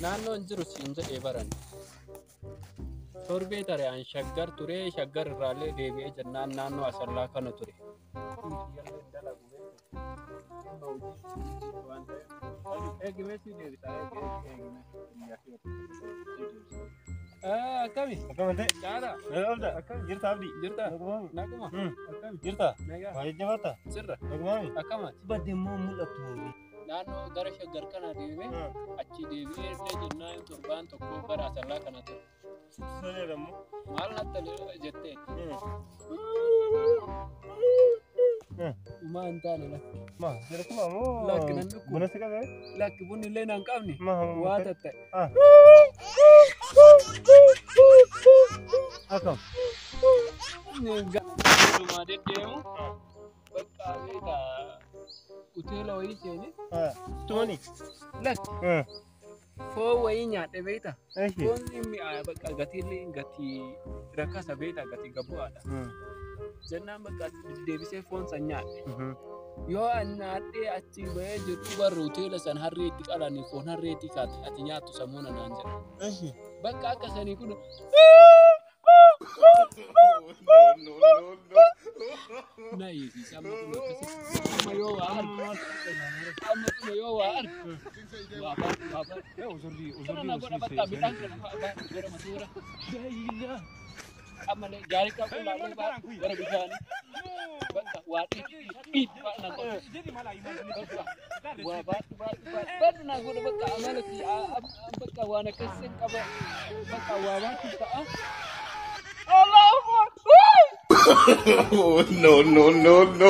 naannoo hin jiru siin jedhee baran. Torbee tare an shaggar ture shaggar irraallee deebi'ee jennaan naannoo asallaa kana ture. Akkami? Akkamante? Caala? Akkam jirta abdi? Jirta? Naguma? Akkami? Jirta? Nagaa? Baay'ee jabaata? Sirra? Nagumaami? Akkamaati? Badde immoo mul'atu. Naannoo gara shaggar kana deemee achi deebi'ee illee jennaan torbaan tokko gara asallaa kana ture. Sitti soleera immoo? Maal natti jettee? Maa hin taane lakki. Maa jira kuma moo? Lakki nan dhukkuba. Buna si qabee? Lakki bunni illee nan qabne. Maa Waa tatta'e. Akkam? Galumaa deddeemu bakka beeka hoteela wayii seene. Tumani? Lakki foon wayii nyaadhe beekta. Eeshi? Foon mi'aa bakka gatiillee gatii rakkasa beekta gatii gabbu'aadha. Jennaan bakka deebisee foon san nyaadhe. Yoo annaadhee achi bahee jirtu barru hoteela san harree itti qalanii foon harree itti kaate ati nyaattu sammuu nanaan jedha. Eeshi? Bakka akka sanii kun na eegis amma kun akkasii amma yoo waa argu waa baatu kana godha bakka midhaan kana gara masuura amma gaarii qabu laalee baatu gara bishaanii bakka waa dhiitti baana waa baatu na godha bakka amala bakka waan akkasiin qaba bakka waa baatu ta'a. Oh, no.